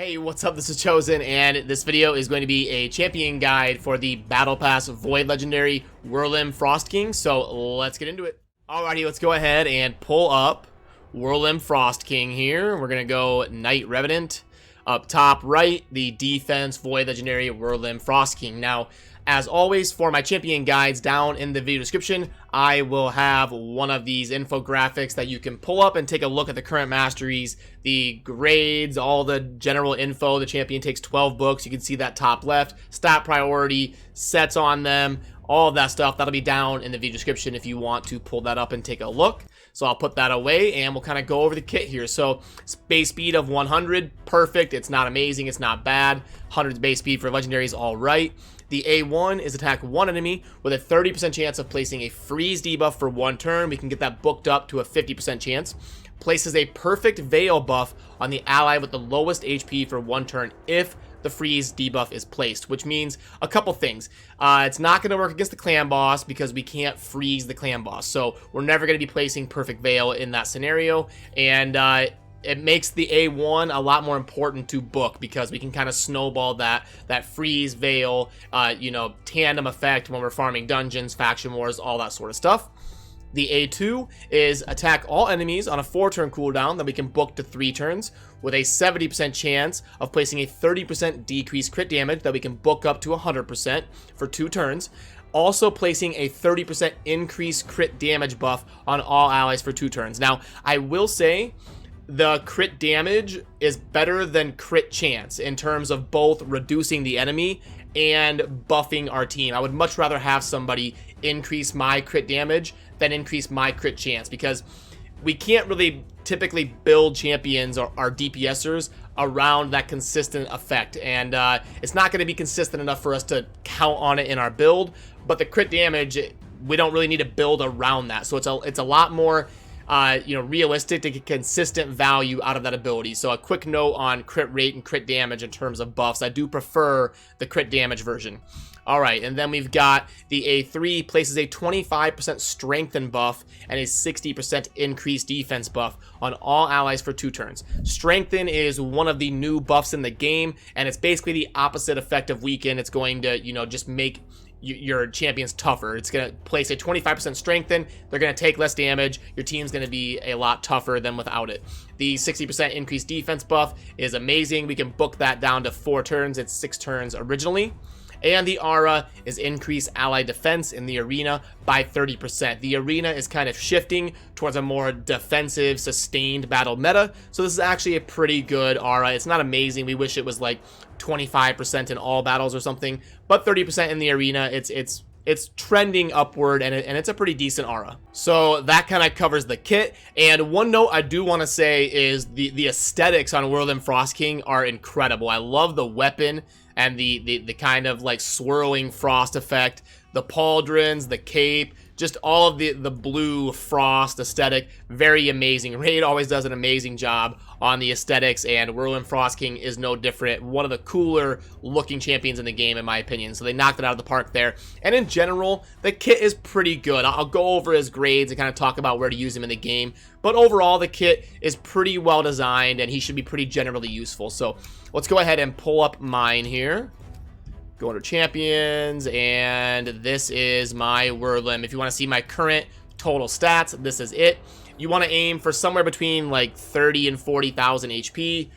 Hey, what's up? This is Chosen, and this video is going to be a champion guide for the Battle Pass Void Legendary Wurlim Frostking, so let's get into it. Alrighty, let's go ahead and pull up Wurlim Frostking here. We're going to go Knight Revenant. Up top right, the Defense Void Legendary Wurlim Frostking. Now, as always, for my champion guides down in the video description, I will have one of these infographics that you can pull up and take a look at the current masteries, the grades, all the general info. The champion takes 12 books. You can see that top left, stat priority, sets on them, all of that stuff. That'll be down in the video description if you want to pull that up and take a look. So I'll put that away and we'll kind of go over the kit here. So base speed of 100, perfect. It's not amazing, it's not bad. 100 base speed for legendaries, all right. The A1 is attack one enemy with a 30% chance of placing a freeze debuff for one turn. We can get that booked up to a 50% chance. Places a perfect veil buff on the ally with the lowest HP for one turn if the freeze debuff is placed, which means a couple things. It's not going to work against the clan boss because we can't freeze the clan boss. So we're never going to be placing perfect veil in that scenario. And it makes the A1 a lot more important to book because we can kind of snowball that freeze veil, tandem effect when we're farming dungeons, faction wars, all that sort of stuff. The A2 is attack all enemies on a 4-turn cooldown that we can book to 3 turns with a 70% chance of placing a 30% decreased crit damage that we can book up to 100% for 2 turns. Also placing a 30% increased crit damage buff on all allies for 2 turns. Now, I will say the crit damage is better than crit chance in terms of both reducing the enemy and buffing our team. I would much rather have somebody increase my crit damage than increase my crit chance because we can't really typically build champions or our DPSers around that consistent effect, and it's not going to be consistent enough for us to count on it in our build. But the crit damage, we don't really need to build around that, so it's a lot more realistic to get consistent value out of that ability. So a quick note on crit rate and crit damage in terms of buffs. I do prefer the crit damage version. All right, and then we've got the A3 places a 25% strengthen buff and a 60% increased defense buff on all allies for 2 turns. Strengthen is one of the new buffs in the game, and it's basically the opposite effect of weaken. It's going to, just make your champions tougher. It's going to place a 25% strengthen. They're going to take less damage. Your team's going to be a lot tougher than without it. The 60% increased defense buff is amazing. We can book that down to 4 turns. It's 6 turns originally. And the aura is increase ally defense in the arena by 30%. The arena is kind of shifting towards a more defensive, sustained battle meta. So this is actually a pretty good aura. It's not amazing. We wish it was like 25% in all battles or something, but 30% in the arena. It's trending upward, and it's a pretty decent aura. So that kind of covers the kit. And one note I do want to say is the aesthetics on Wurlim Frostking are incredible. I love the weapon and the kind of like swirling frost effect, the pauldrons, the cape, just all of the blue frost aesthetic. Very amazing. Raid always does an amazing job on the aesthetics, and Wurlim Frostking is no different. One of the cooler looking champions in the game, in my opinion. So they knocked it out of the park there. And in general, the kit is pretty good. I'll go over his grades and kind of talk about where to use him in the game. But overall, the kit is pretty well designed, and he should be pretty generally useful. So let's go ahead and pull up mine here. Go under champions, and this is my Wurlim. If you want to see my current total stats, this is it. You want to aim for somewhere between like 30 and 40,000 HP.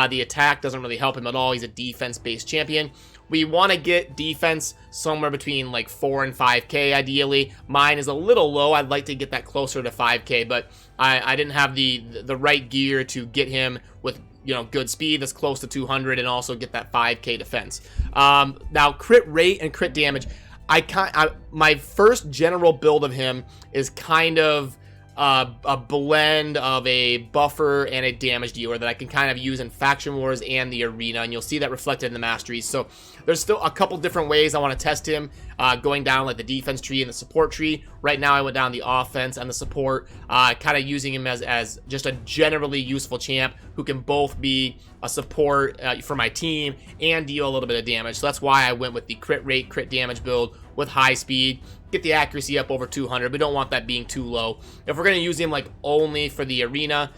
The attack doesn't really help him at all. He's a defense-based champion. We want to get defense somewhere between like 4 and 5k ideally. Mine is a little low. I'd like to get that closer to 5k, but I didn't have the right gear to get him with good speed that's close to 200 and also get that 5k defense. Now crit rate and crit damage, my first general build of him is kind of a blend of a buffer and a damage dealer that I can kind of use in faction wars and the arena, and you'll see that reflected in the masteries. So there's still a couple different ways I want to test him, going down like the defense tree and the support tree. Right now I went down the offense and the support, kind of using him as just a generally useful champ who can both be a support for my team and deal a little bit of damage. So that's why I went with the crit rate, crit damage build with high speed. Get the accuracy up over 200. We don't want that being too low. If we're going to use him like only for the arena,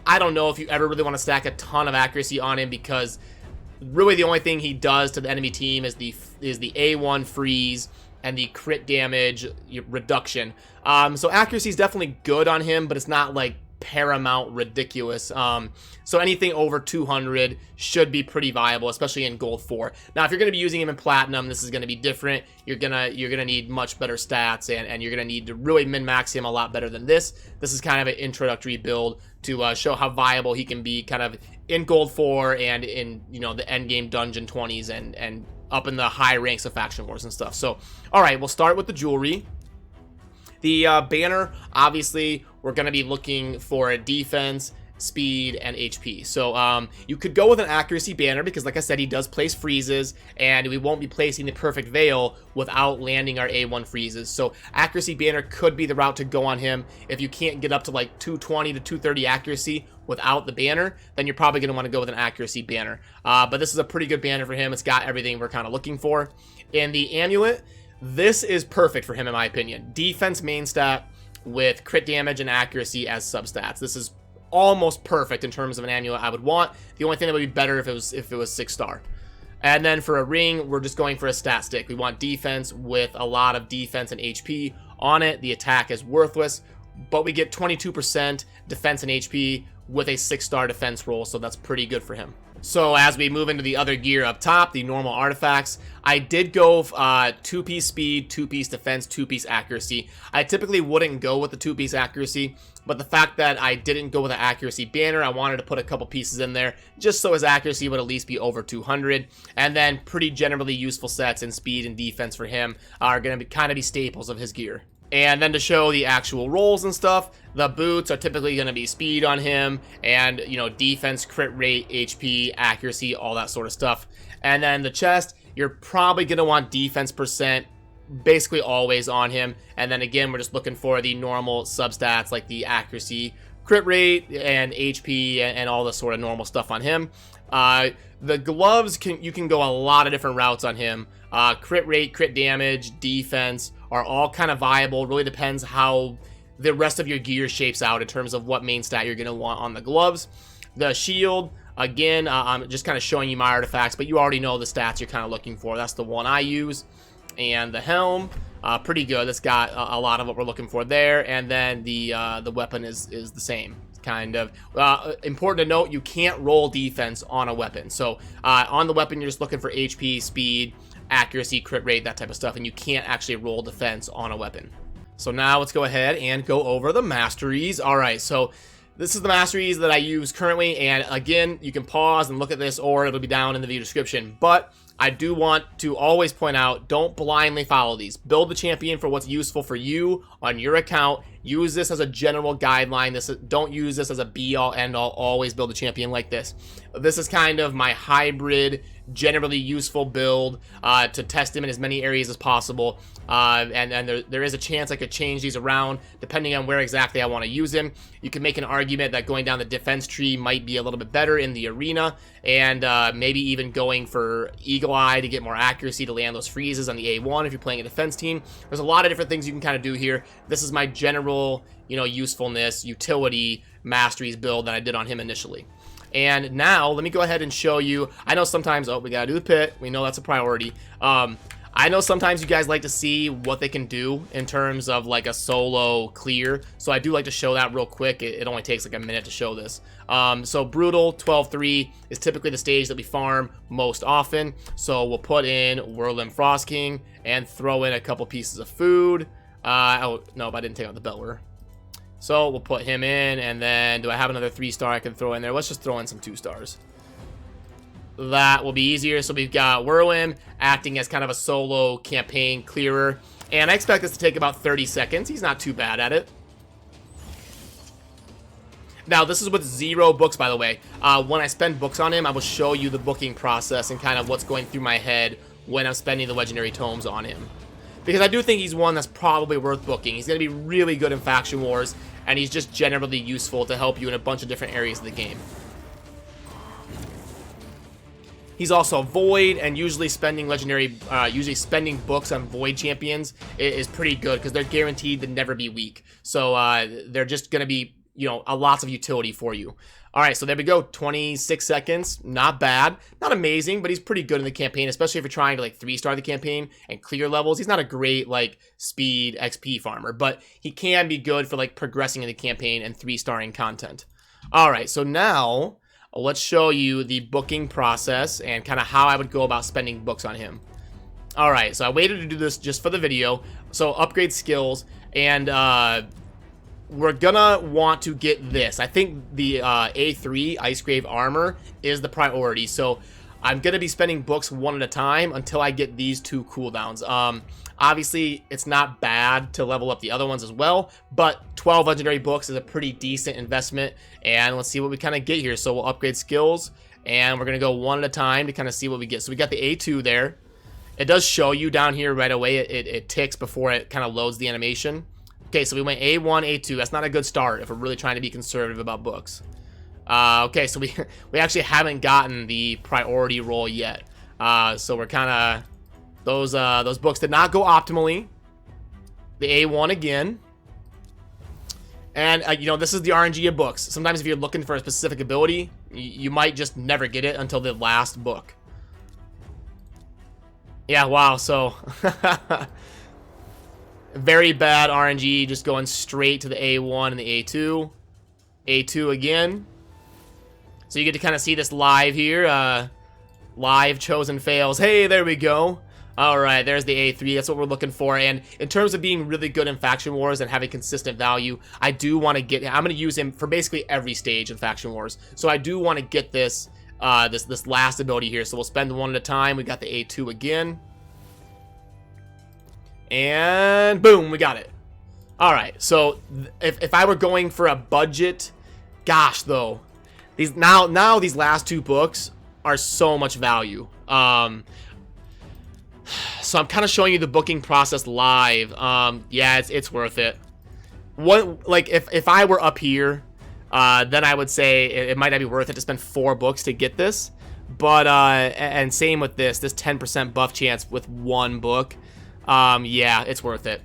I don't know if you ever really want to stack a ton of accuracy on him, because really the only thing he does to the enemy team is the A1 freeze and the crit damage reduction. So accuracy is definitely good on him, but it's not like paramount ridiculous. So anything over 200 should be pretty viable, especially in gold 4. Now, if you're going to be using him in platinum, this is going to be different. You're gonna need much better stats, and you're going to need to really min-max him a lot better than this. This is kind of an introductory build to show how viable he can be kind of in gold 4 and in, you know, the end game dungeon 20s and up in the high ranks of faction wars and stuff. So, all right, we'll start with the jewelry. The banner, obviously, we're going to be looking for a defense, speed, and HP. So you could go with an accuracy banner because, like I said, he does place freezes, and we won't be placing the perfect veil without landing our A1 freezes. So accuracy banner could be the route to go on him. If you can't get up to like 220 to 230 accuracy without the banner, then you're probably going to want to go with an accuracy banner. But this is a pretty good banner for him. It's got everything we're kind of looking for. And the amulet, this is perfect for him in my opinion. Defense main stat with crit damage and accuracy as substats. This is almost perfect in terms of an amulet I would want. The only thing that would be better if it was 6-star. And then for a ring, we're just going for a stat stick. We want defense with a lot of defense and HP on it. The attack is worthless, but we get 22% defense and HP with a 6-star defense roll, so that's pretty good for him. So as we move into the other gear up top, the normal artifacts, I did go 2-piece speed, 2-piece defense, 2-piece accuracy. I typically wouldn't go with the 2-piece accuracy, but the fact that I didn't go with an accuracy banner, I wanted to put a couple pieces in there just so his accuracy would at least be over 200. And then pretty generally useful sets in speed and defense for him are going to kind of be staples of his gear. And then to show the actual rolls and stuff, the boots are typically going to be speed on him and, you know, defense, crit rate, HP, accuracy, all that sort of stuff. And then the chest, you're probably going to want defense percent basically always on him. And then again, we're just looking for the normal substats like the accuracy, crit rate, and HP, and all the sort of normal stuff on him. The gloves, you can go a lot of different routes on him. Crit rate, crit damage, defense are all kind of viable. Really depends how the rest of your gear shapes out in terms of what main stat you're going to want on the gloves. The shield, again, I'm just kind of showing you my artifacts, but you already know the stats you're kind of looking for. That's the one I use. And the helm, pretty good. It's got a lot of what we're looking for there. And then the weapon is the same. Kind of important to note, you can't roll defense on a weapon. So on the weapon, you're just looking for HP, speed, accuracy, crit rate, that type of stuff, and you can't actually roll defense on a weapon. So now let's go ahead and go over the masteries. All right, so this is the masteries that I use currently, and again, you can pause and look at this, or it'll be down in the video description, but I do want to always point out, don't blindly follow these. Build the champion for what's useful for you on your account. Use this as a general guideline. Don't use this as a be-all, end-all. Always build a champion like this. This is kind of my hybrid, generally useful build to test him in as many areas as possible. And there is a chance I could change these around depending on where exactly I want to use him. You can make an argument that going down the defense tree might be a little bit better in the arena, and maybe even going for Eagle Eye to get more accuracy to land those freezes on the A1 if you're playing a defense team. There's a lot of different things you can kind of do here. This is my general, you know, usefulness, utility, masteries build that I did on him initially. And now, let me go ahead and show you. I know sometimes, oh, we gotta do the pit. We know that's a priority. I know sometimes you guys like to see what they can do in terms of like a solo clear. So I do like to show that real quick. It only takes like a minute to show this. So Brutal 12-3 is typically the stage that we farm most often. So we'll put in Wurlim Frostking and throw in a couple pieces of food. Oh, no, I didn't take out the Belter. So we'll put him in, and then do I have another 3-star I can throw in there? Let's just throw in some 2-stars. That will be easier. So we've got Wurlim acting as kind of a solo campaign clearer, and I expect this to take about 30 seconds. He's not too bad at it. Now, this is with 0 books, by the way. When I spend books on him, I will show you the booking process and kind of what's going through my head when I'm spending the legendary tomes on him. Because I do think he's one that's probably worth booking. He's going to be really good in Faction Wars, and he's just generally useful to help you in a bunch of different areas of the game. He's also Void, and usually spending spending books on Void champions is pretty good because they're guaranteed to never be weak. So they're just going to be you know, lots of utility for you. All right, so there we go. 26 seconds. Not bad. Not amazing, but he's pretty good in the campaign, especially if you're trying to, like, 3-star the campaign and clear levels. He's not a great, like, speed XP farmer, but he can be good for, like, progressing in the campaign and 3-starring content. All right, so now let's show you the booking process and kind of how I would go about spending books on him. All right, so I waited to do this just for the video. So upgrade skills, and we're gonna want to get this. I think the A3 Icegrave Armor is the priority. So I'm gonna be spending books one at a time until I get these 2 cooldowns. Obviously, it's not bad to level up the other ones as well, but 12 legendary books is a pretty decent investment. And let's see what we kind of get here. So we'll upgrade skills, and we're gonna go one at a time to kind of see what we get. So we got the A2 there. It does show you down here right away. It ticks before it kind of loads the animation. Okay, so we went A1, A2. That's not a good start if we're really trying to be conservative about books. Okay, so we actually haven't gotten the priority roll yet. So we're kind of... Those books did not go optimally. The A1 again. And, you know, this is the RNG of books. Sometimes if you're looking for a specific ability, you might just never get it until the last book. Yeah, wow, so... very bad RNG, just going straight to the A1 and the A2. A2 again. So you get to kind of see this live here. Live chosen fails. Hey, there we go. Alright, there's the A3. That's what we're looking for. And in terms of being really good in Faction Wars and having consistent value, I do want to get... I'm going to use him for basically every stage in Faction Wars. So I do want to get this this last ability here. So we'll spend one at a time. We got the A2 again. And boom, we got it. All right, so if I were going for a budget, gosh, though, these now these last 2 books are so much value. So I'm kind of showing you the booking process live. Yeah, it's worth it. Like if I were up here, then I would say it might not be worth it to spend 4 books to get this. But and same with this 10% buff chance with 1 book. Yeah, it's worth it.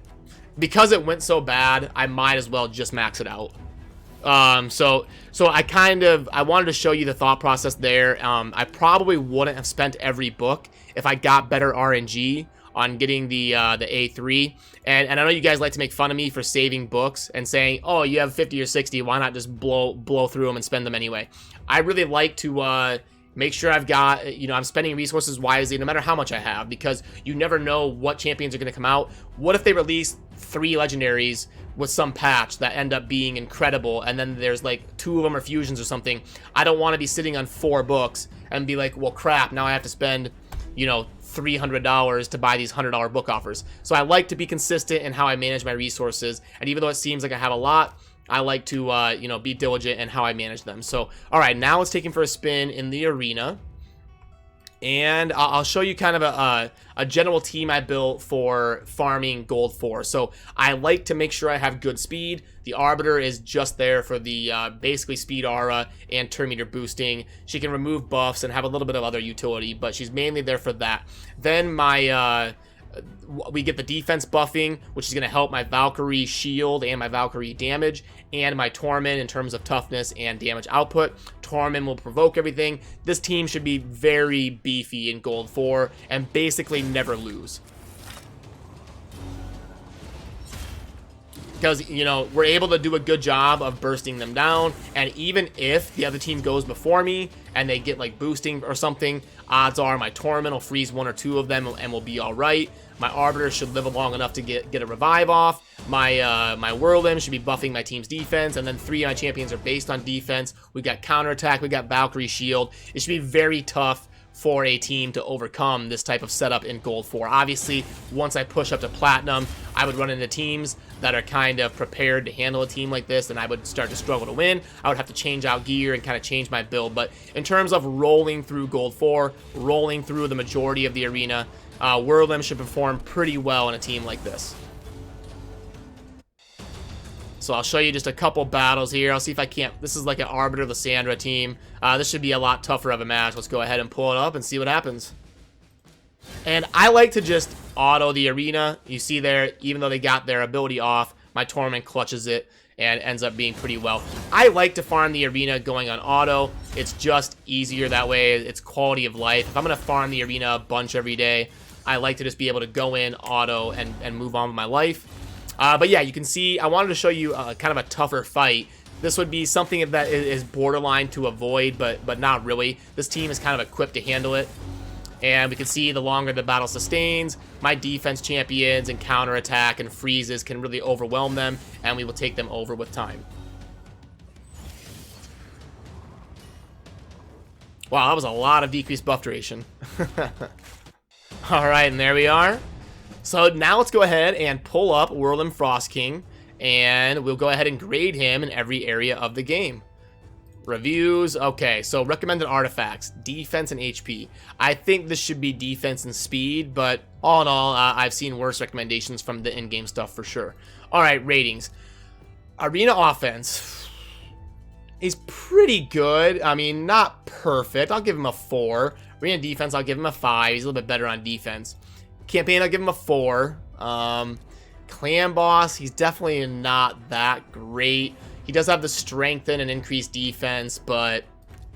Because it went so bad, I might as well just max it out. So I wanted to show you the thought process there. I probably wouldn't have spent every book if I got better RNG on getting the A3. And I know you guys like to make fun of me for saving books and saying, oh, you have 50 or 60, why not just blow through them and spend them anyway? I really like to make sure I've got, you know, I'm spending resources wisely no matter how much I have, because you never know what champions are going to come out. What if they release 3 legendaries with some patch that end up being incredible, and then there's like 2 of them are fusions or something? I don't want to be sitting on 4 books and be like, well, crap, now I have to spend, you know, $300 to buy these $100 book offers. So I like to be consistent in how I manage my resources, and even though it seems like I have a lot, I like to, you know, be diligent in how I manage them. So, all right, now let's take him for a spin in the arena. And I'll show you kind of a general team I built for farming gold 4. So I like to make sure I have good speed. The Arbiter is just there for the basically speed aura and turn meter boosting. She can remove buffs and have a little bit of other utility, but she's mainly there for that. Then my... we get the defense buffing, which is going to help my Valkyrie shield and my Valkyrie damage, and my Torment in terms of toughness and damage output. Torment will provoke everything. This team should be very beefy in Gold 4 and basically never lose. Because, you know, we're able to do a good job of bursting them down, and even if the other team goes before me and they get like boosting or something, odds are my Torment will freeze 1 or 2 of them and we'll be all right. My Arbiter should live long enough to get a revive off. My my Wurlim should be buffing my team's defense, and then 3 of my champions are based on defense. We got counterattack, we got Valkyrie shield. It should be very tough for a team to overcome this type of setup in Gold 4. Obviously, once I push up to Platinum, I would run into teams that are kind of prepared to handle a team like this, and I would start to struggle to win. I would have to change out gear and kind of change my build. But in terms of rolling through Gold 4, rolling through the majority of the arena, Wurlim should perform pretty well in a team like this. So I'll show you just a couple battles here. I'll see if I can't... This is like an Arbiter Lysandra team. This should be a lot tougher of a match. Let's go ahead and pull it up and see what happens. And I like to just auto the arena. You see there, even though they got their ability off, my Torment clutches it. and ends up being pretty well. I like to farm the arena going on auto. It's just easier that way. It's quality of life. If I'm going to farm the arena a bunch every day, I like to just be able to go in auto and move on with my life. But yeah, you can see I wanted to show you kind of a tougher fight. This would be something that is borderline to avoid, but not really. This team is kind of equipped to handle it. And we can see the longer the battle sustains, my defense champions and counterattack and freezes can really overwhelm them, and we will take them over with time. Wow, that was a lot of decreased buff duration. Alright, and there we are. So now let's go ahead and pull up Wurlim Frostking, and we'll go ahead and grade him in every area of the game. Reviews, okay, so recommended artifacts, defense and HP. I think this should be defense and speed, but all in all, I've seen worse recommendations from the in-game stuff for sure. Alright, ratings. Arena offense. He's pretty good. I mean, not perfect. I'll give him a 4. Arena defense, I'll give him a 5. He's a little bit better on defense. Campaign, I'll give him a 4. Clan boss, he's definitely not that great. He does have the strengthen and increased defense, but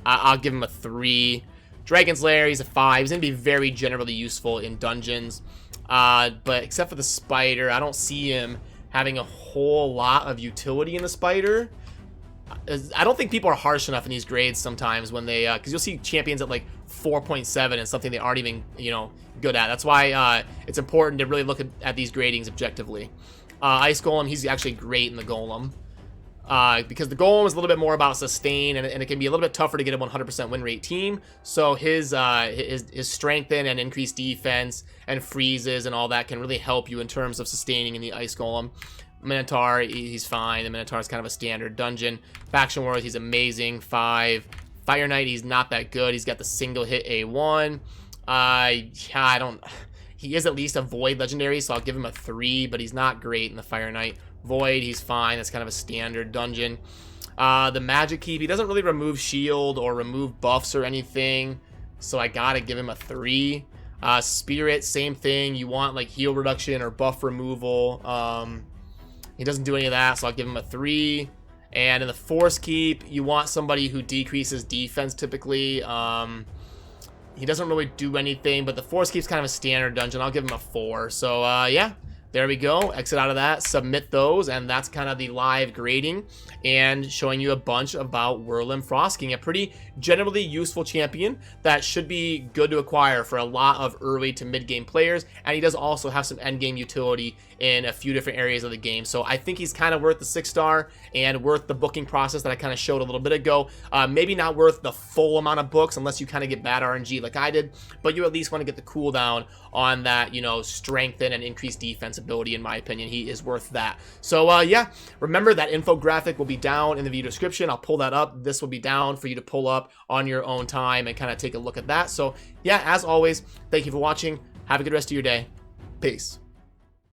I'll give him a 3. Dragon's Lair, he's a 5. He's going to be very generally useful in dungeons. But except for the spider, I don't see him having a whole lot of utility in the spider. I don't think people are harsh enough in these grades sometimes when they, because you'll see champions at like 4.7 and something they aren't even, good at. That's why it's important to really look at these gradings objectively. Ice Golem, he's actually great in the Golem. Because the Golem is a little bit more about sustain, and it can be a little bit tougher to get a 100% win rate team. So his strengthen and increased defense and freezes and all that can really help you in terms of sustaining in the Ice Golem. Minotaur, he's fine. The Minotaur is kind of a standard dungeon. Faction Wars, he's amazing. 5. Fire Knight, he's not that good. He's got the single hit A1. He is at least a Void legendary, so I'll give him a 3, but he's not great in the Fire Knight. Void, he's fine. That's kind of a standard dungeon. The Magic Keep, he doesn't really remove shield or remove buffs or anything, so I gotta give him a 3. Spirit, same thing. You want like heal reduction or buff removal. He doesn't do any of that, so I'll give him a 3. And in the Force Keep, you want somebody who decreases defense typically. He doesn't really do anything, but the Force Keep's kind of a standard dungeon. I'll give him a 4. So, yeah. There we go. Exit out of that, submit those, and that's kind of the live grading and showing you a bunch about Wurlim Frostking, a pretty generally useful champion that should be good to acquire for a lot of early to mid-game players, and he does also have some end-game utility in a few different areas of the game. So I think he's kind of worth the 6-star and worth the booking process that I kind of showed a little bit ago. Maybe not worth the full amount of books unless you kind of get bad RNG like I did, but you at least want to get the cooldown on that, strengthen and increase defense ability. In my opinion, he is worth that. So yeah, remember that infographic will be down in the video description. I'll pull that up. This will be down for you to pull up on your own time and kind of take a look at that. So yeah, as always, thank you for watching. Have a good rest of your day. Peace.